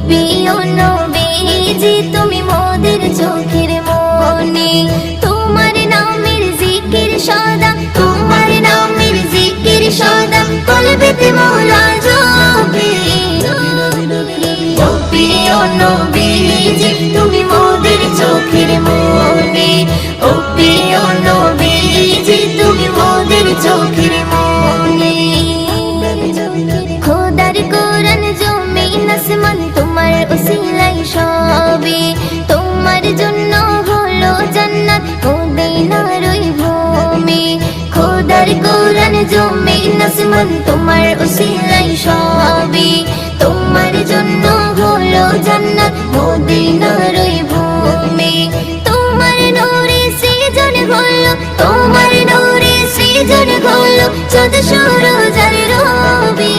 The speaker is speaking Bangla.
প্রিয় নবীজি তুমি মোদের চোখের মনি, তোমার নামের জিকির সদা, তোমার নামের জিকির সদা কলবেতে মৌলা জপে। ও প্রিয় নবীজি তুমি মোদের চোখের মনি, ও প্রিয় নবীজি তুমি মোদের চোখের মনি। খোদার কোরআন জমিন আসমান তোমার উসিলাই সবে, তোমার জন্য হলো জান্নাত মদিনার ওই ভূমি। খোদার কোরআন জমিন আসমান তোমার উসিলাই সবে, তোমার জন্য হলো জান্নাত মদিনার ওই ভূমি। তোমার নূরে সৃজন হলো, তোমার নূরে সৃজন হলো চাঁদ সূরজ আর রবি।